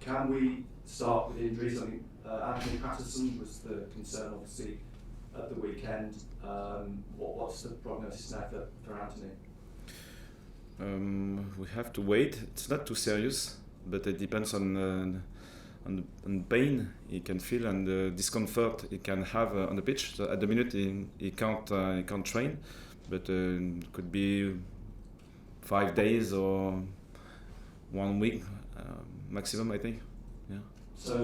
Can we start with injuries? I think Anthony Patterson was the concern, obviously, at the weekend. What's the prognosis now for Anthony? We have to wait. It's not too serious, but it depends on pain he can feel and the discomfort he can have on the pitch. So at the minute he can't train, but it could be 5 days or 1 week maximum, I think. Yeah. So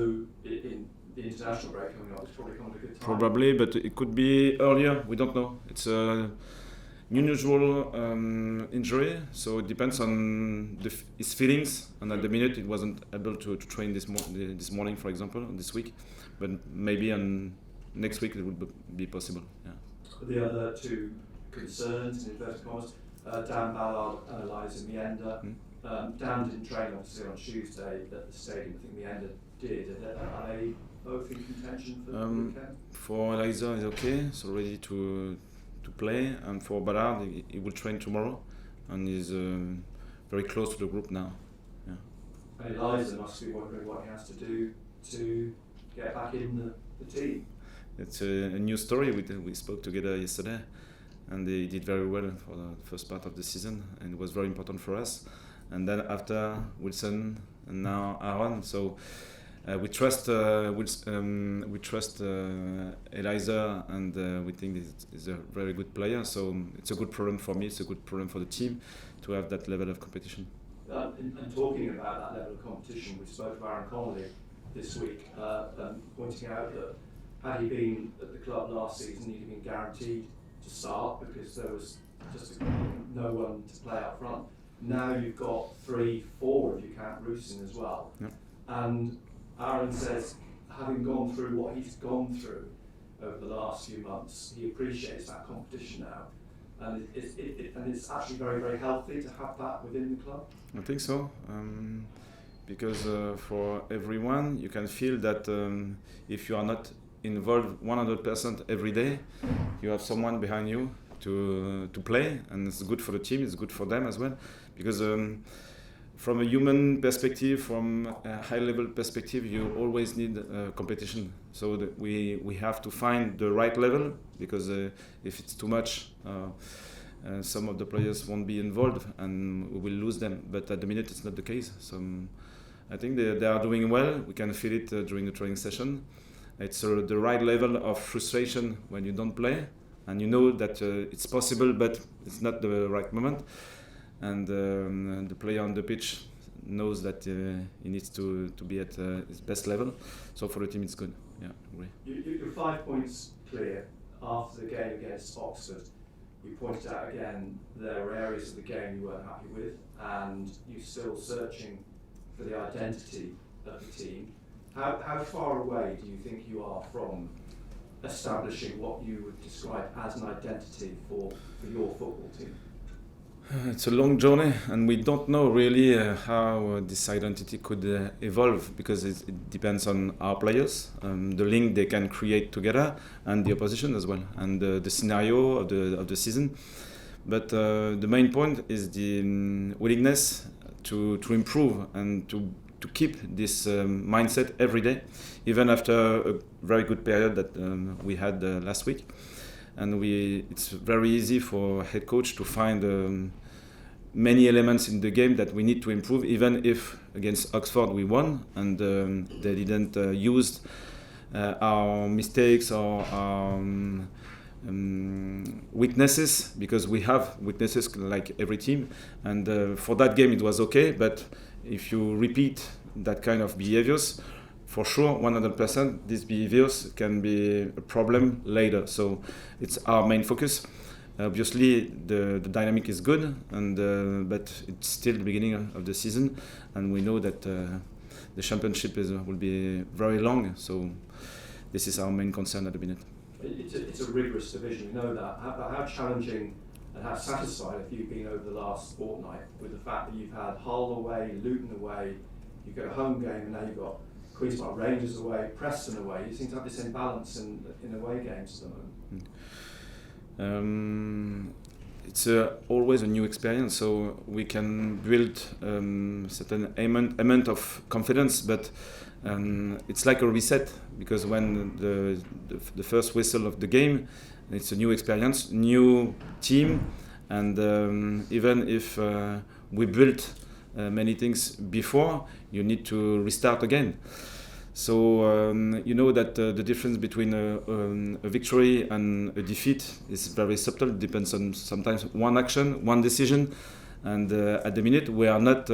in the international break coming up, it's probably coming at a good time. Probably, but it could be earlier. We don't know. It's a unusual injury, so it depends on his feelings. And at the minute, he wasn't able to train this morning, for example, this week. But maybe on next week it would be possible. Yeah. The other two concerns, in inverted commas, Dan Ballard and Eliza Mienda. Dan didn't train obviously on Tuesday at the stadium. I think Mienda did. Are they both in contention for the weekend? For Eliza, is okay. So ready to play, and for Ballard, he will train tomorrow, and he's very close to the group now. Yeah. And Eliza must be wondering what he has to do to get back in the team. It's a new story. We spoke together yesterday, and he did very well for the first part of the season, and it was very important for us. And then after Wilson and now Aaron, so we trust Eliza, and we think he's a very good player. So it's a good problem for me. It's a good problem for the team to have that level of competition. And talking about that level of competition, we spoke to Aaron Connolly this week, pointing out that had he been at the club last season, he'd have been guaranteed to start because there was just no one to play up front. Now you've got 3, 4 if you count Roosing as well. Yep. And Aaron says, having gone through what he's gone through over the last few months, he appreciates that competition now. And it's actually very, very healthy to have that within the club. I think so. Because for everyone, you can feel that if you are not involved 100% every day, you have someone behind you to play, and it's good for the team, it's good for them as well. Because from a human perspective, from a high-level perspective, you always need competition. So that we have to find the right level, because if it's too much, some of the players won't be involved and we will lose them. But at the minute, it's not the case. So I think they are doing well. We can feel it during the training session. It's the right level of frustration when you don't play, and you know that it's possible, but it's not the right moment. And the player on the pitch knows that he needs to be at his best level. So for the team, it's good. Yeah, agree. You're 5 points clear after the game against Oxford. You pointed out again there were areas of the game you weren't happy with, and you're still searching for the identity of the team. How far away do you think you are from establishing what you would describe as an identity for your football team? It's a long journey, and we don't know really how this identity could evolve, because it depends on our players, the link they can create together, and the opposition as well, and the scenario of the season. But the main point is the willingness to improve and to keep this mindset every day, even after a very good period that we had last week. And it's very easy for head coach to find many elements in the game that we need to improve, even if against Oxford we won and they didn't use our mistakes or our weaknesses, because we have weaknesses like every team. And for that game it was okay, but if you repeat that kind of behaviors, for sure 100% these behaviors can be a problem later. So it's our main focus. Obviously the dynamic is good, and but it's still the beginning of the season, and we know that the championship will be very long. So this is our main concern at the minute. It's a rigorous division, we know that. How challenging and how satisfied have you been over the last fortnight with the fact that you've had Hull away, Luton away, you've got a home game, and now you've got Queen's Park Rangers away, Preston away? You seem to have this imbalance in away games at the moment. it's always a new experience, so we can build certain element of confidence, but it's like a reset, because when the first whistle of the game, it's a new experience, new team, and even if we built many things before, you need to restart again. So you know that the difference between a victory and a defeat is very subtle. It depends on sometimes one action, one decision, and at the minute we are not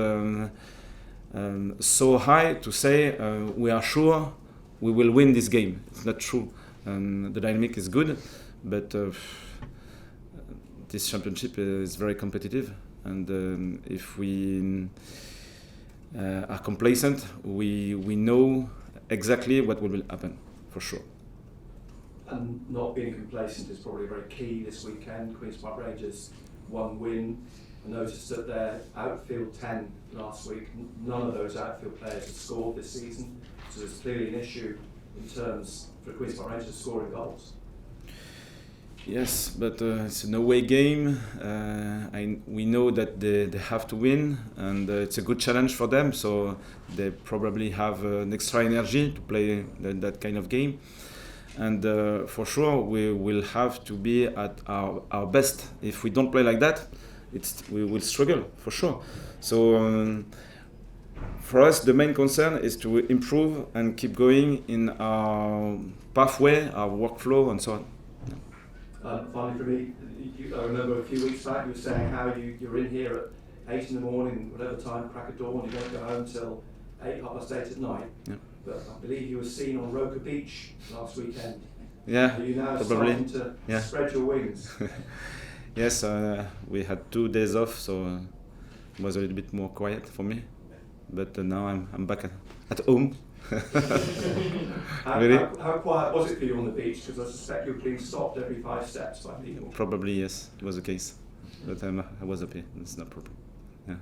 so high to say we are sure we will win this game. It's not true. The dynamic is good, but this championship is very competitive, and if we are complacent, we know exactly what will happen, for sure. And not being complacent is probably very key this weekend. Queen's Park Rangers, 1 win. I noticed that their outfield 10 last week, none of those outfield players have scored this season, so there's clearly an issue in terms for Queen's Park Rangers scoring goals. Yes, but it's an away game. We know that they have to win, and it's a good challenge for them, so they probably have an extra energy to play that kind of game. And for sure, we will have to be at our best. If we don't play like that, we will struggle, for sure. So for us, the main concern is to improve and keep going in our pathway, our workflow, and so on. Finally for me, I remember a few weeks back you were saying how you're in here at 8 in the morning, whatever time, crack of dawn, you don't go home till 8, 8:30 at night. Yeah. But I believe you were seen on Roker Beach last weekend. Yeah, Are you now probably starting to spread your wings? Yes, we had 2 days off, so it was a little bit more quiet for me. But now I'm back at home. How quiet was it for you on the beach? Because I suspect you were being stopped every 5 steps by people. Probably yes, it was the case. But I was happy. It's no problem. Yeah.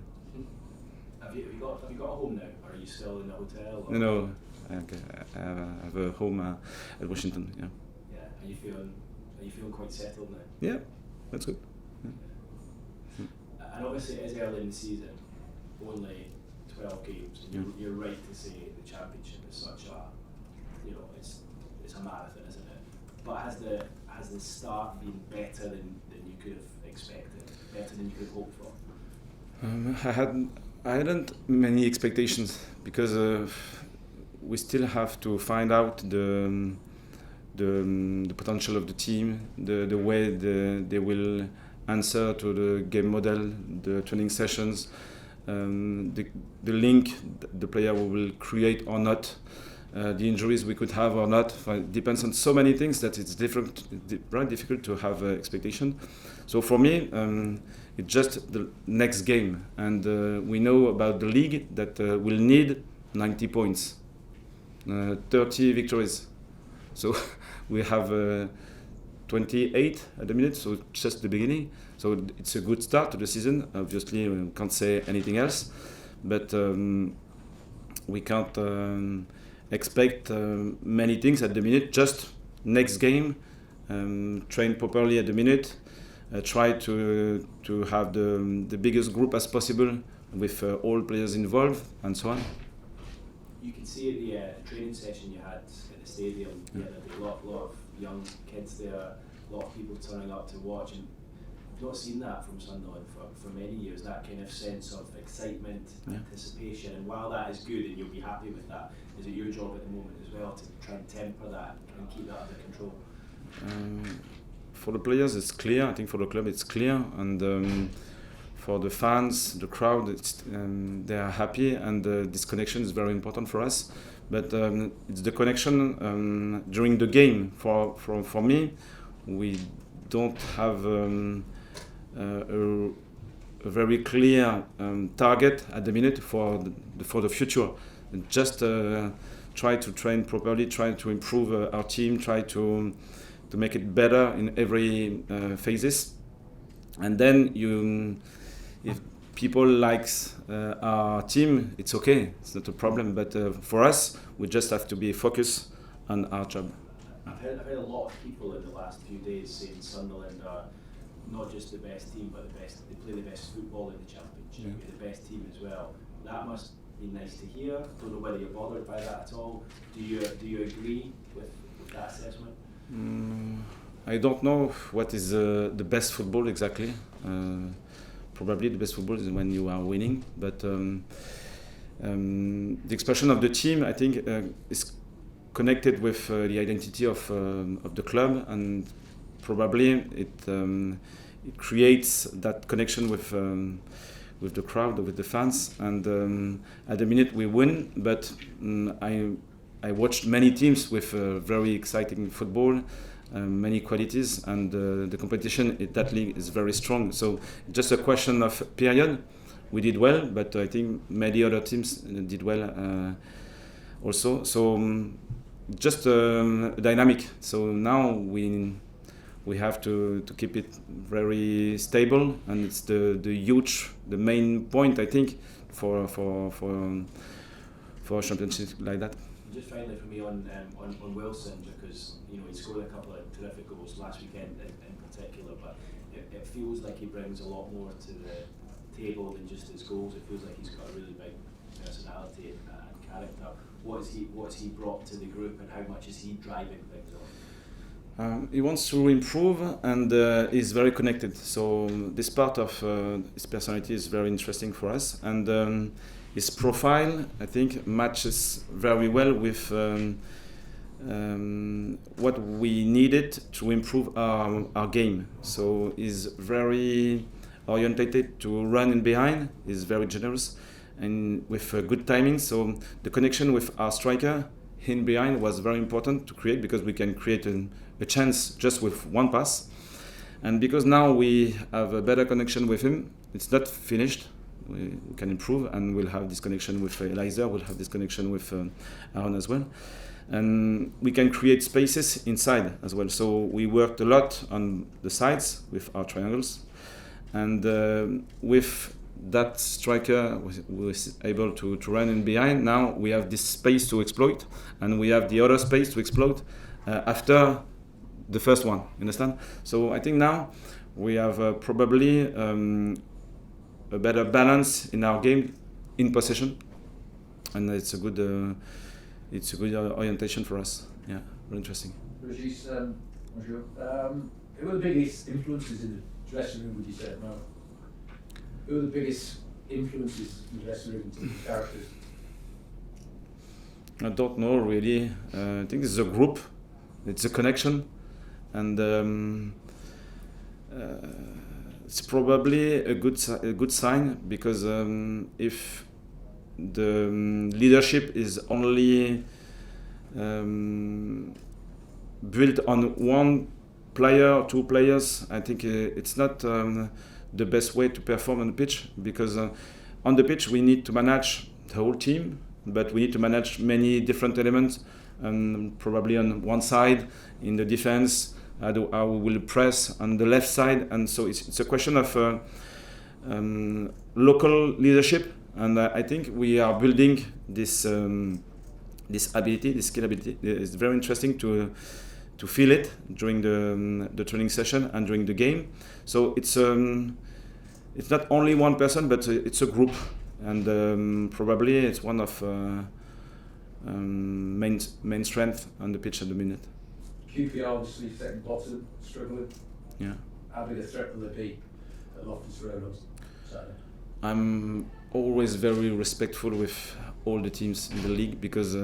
Have you got a home now, or are you still in the hotel? Or? No, I have a home at Washington. Yeah. Yeah. Are you feeling quite settled now? Yeah, that's good. Yeah. And obviously, it is early in the season. Only 12 games. And you're right to say the championship is such a, it's a marathon, isn't it? But has the start been better than you could have expected, better than you could have hoped for? I hadn't many expectations, because we still have to find out the potential of the team, the way they will answer to the game model, the training sessions. The link the player will create or not, the injuries we could have or not. It depends on so many things that it's very difficult to have expectation. So for me, it's just the next game, and we know about the league that will need 90 points, 30 victories. So we have 28 at the minute, so just the beginning. So it's a good start to the season. Obviously, we can't say anything else, but we can't expect many things at the minute. Just next game, train properly at the minute, try to have the biggest group as possible with all players involved, and so on. You can see at the training session you had at the stadium, yeah, there were a lot of young kids there, a lot of people turning up to watch, and I've not seen that from Sunderland for many years, that kind of sense of excitement, anticipation, and while that is good and you'll be happy with that, is it your job at the moment as well to try and temper that and keep that under control? For the players it's clear, I think for the club it's clear, and for the fans, the crowd, they are happy, and this connection is very important for us. But it's the connection during the game. For me, we don't have a very clear target at the minute for the future. Just try to train properly, try to improve our team, try to make it better in every phases, and then if people likes our team, it's okay, it's not a problem. But for us, we just have to be focused on our job. I've heard a lot of people in the last few days saying Sunderland are not just the best team, but they play the best football in the championship, the best team as well. That must be nice to hear. Don't know whether you're bothered by that at all. Do you agree with that assessment? I don't know what is the best football exactly. Probably the best football is when you are winning, but the expression of the team, I think, is connected with the identity of the club, and probably it creates that connection with the crowd, with the fans. And at the minute we win, but I watched many teams with very exciting football, many qualities, and the competition in that league is very strong. So just a question of period. We did well, but I think many other teams did well also. So just dynamic. So now we have to keep it very stable, and it's the main point, I think, for a championship like that. Just finally for me on Wilson, because he scored a couple of terrific goals last weekend in particular, but it feels like he brings a lot more to the table than just his goals. It feels like he's got a really big personality and character. What has he brought to the group, and how much is he driving things on? He wants to improve, and is very connected. So this part of his personality is very interesting for us, and his profile, I think, matches very well with what we needed to improve our game. So he's very orientated to run in behind. He's very generous and with good timing. So the connection with our striker in behind was very important to create, because we can create a chance just with one pass. And because now we have a better connection with him, it's not finished. We can improve, and we'll have this connection with Eliza, we'll have this connection with Aaron as well. And we can create spaces inside as well. So we worked a lot on the sides with our triangles. And with that striker was able to run in behind. Now we have this space to exploit, and we have the other space to exploit after the first one. You understand? So I think now we have probably a better balance in our game in possession, and it's a good orientation for us. Yeah, very interesting. Regis, bonjour. Who are the biggest influences in the dressing room, would you say, now? Who are the biggest influences in the dressing room in terms of characters? I don't know really. I think it's a group, it's a connection, and it's probably a good sign, because if the leadership is only built on one player or two players, I think it's not the best way to perform on the pitch, because on the pitch we need to manage the whole team, but we need to manage many different elements, and probably on one side in the defense, how we will press on the left side. And so it's a question of local leadership, and I think we are building this ability, this skill ability. It's very interesting to feel it during the training session and during the game. So it's not only one person, but it's a group, and probably it's one of main strength on the pitch at the minute. QPR obviously second bottom, struggling. Yeah. How big a threat will they be at Loftus Road on Saturday? I'm always very respectful with all the teams in the league, because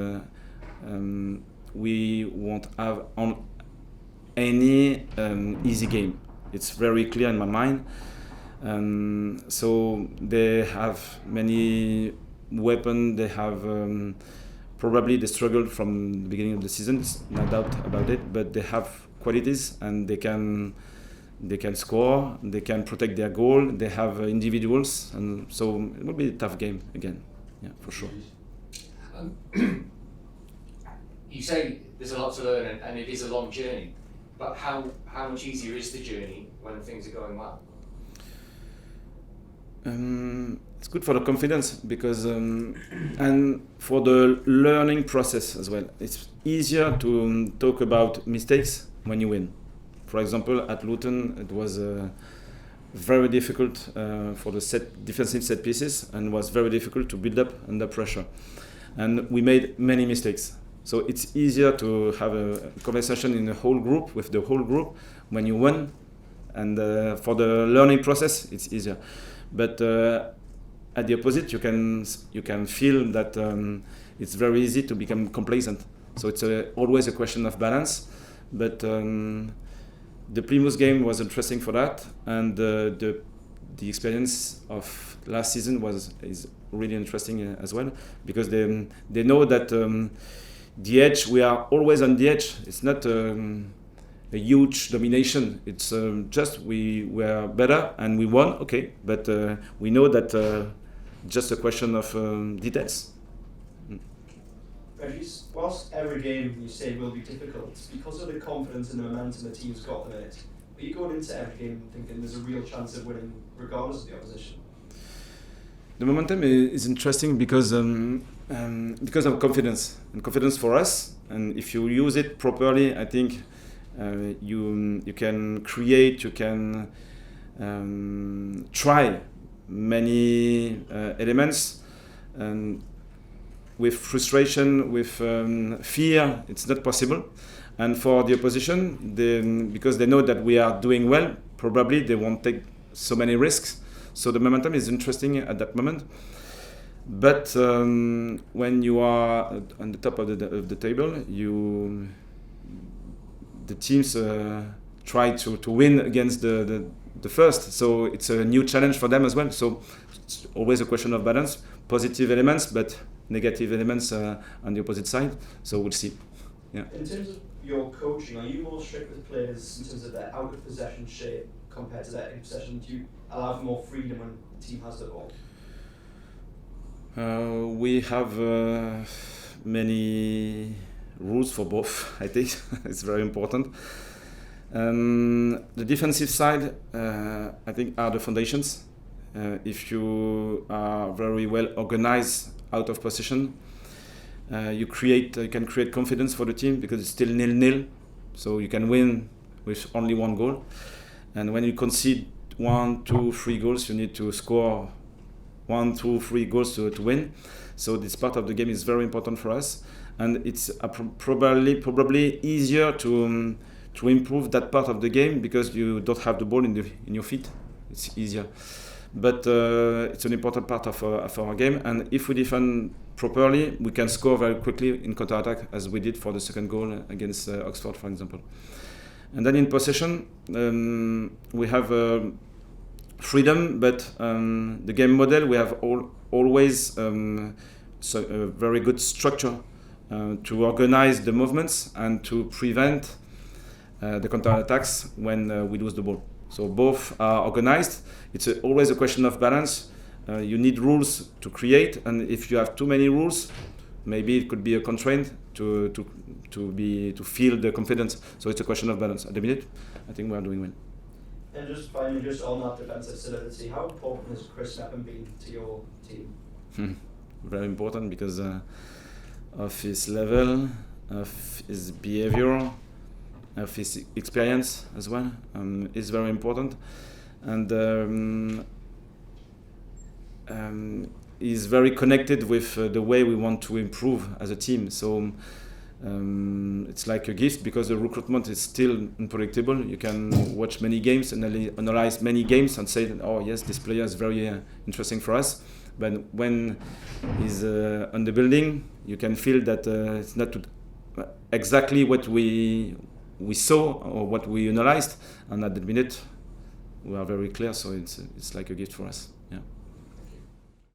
we won't have on any easy game. It's very clear in my mind. So they have many weapons. They have probably they struggled from the beginning of the season. It's no doubt about it. But they have qualities, and they can score. They can protect their goal. They have individuals, and so it will be a tough game again. Yeah, for sure. You say there's a lot to learn, and it is a long journey. But how much easier is the journey when things are going well? It's good for the confidence, because and for the learning process as well. It's easier to talk about mistakes when you win, For example, at Hughton, it was very difficult for the defensive set pieces, and was very difficult to build up under pressure. And we made many mistakes. So it's easier to have a conversation in the whole group, with the whole group, when you win. And for the learning process, it's easier. But at the opposite, you can feel that it's very easy to become complacent. So it's always a question of balance. But the Plymouth game was interesting for that, and the experience of last season is really interesting as well, because they know that the edge, we are always on the edge. It's not a huge domination. It's just we were better and we won. Okay, but we know that just a question of details. Regis, whilst every game you say will be difficult, because of the confidence and the momentum the team's got in it, are you going into every game thinking there's a real chance of winning regardless of the opposition? The momentum is interesting because of confidence, and confidence for us. And if you use it properly, I think you can create, you can try many elements. And with frustration, with fear, it's not possible. And for the opposition, because they know that we are doing well, probably they won't take so many risks. So the momentum is interesting at that moment. But when you are on the top of the table, the teams try to win against the first. So it's a new challenge for them as well. So it's always a question of balance, positive elements, but negative elements on the opposite side. So we'll see. Yeah. In terms of your coaching, are you more strict with players in terms of their out of possession shape compared to their in possession? Do you allow for more freedom when the team has the ball? We have many rules for both. I think it's very important. The defensive side, I think, are the foundations. If you are very well organized out of possession, you can create confidence for the team, because it's still 0-0, so you can win with only one goal. And when you concede 1, 2, 3 goals, you need to score 1, 2, 3 goals to win. So this part of the game is very important for us, and it's probably easier to improve that part of the game, because you don't have the ball in your feet. It's easier. But it's an important part of our game, and if we defend properly, we can score very quickly in counter-attack, as we did for the second goal against Oxford, for example. And then in possession, we have freedom, but the game model, we have always a very good structure to organize the movements and to prevent the counter-attacks when we lose the ball. So both are organized. It's always a question of balance. You need rules to create, and if you have too many rules, maybe it could be a constraint to feel the confidence. So it's a question of balance. At the minute, I think we are doing well. And just finally, just on that defensive solidity, how important has Chris Meppen been to your team? Very important, because of his level, of his behavior, of his experience as well, is very important, and is very connected with the way we want to improve as a team. So it's like a gift, because the recruitment is still unpredictable. You can watch many games and analyze many games and say, oh yes, this player is very interesting for us. But when he's on the building, you can feel that it's not exactly what we saw or what we analyzed, and at the minute we are very clear. So it's like a gift for us. Yeah.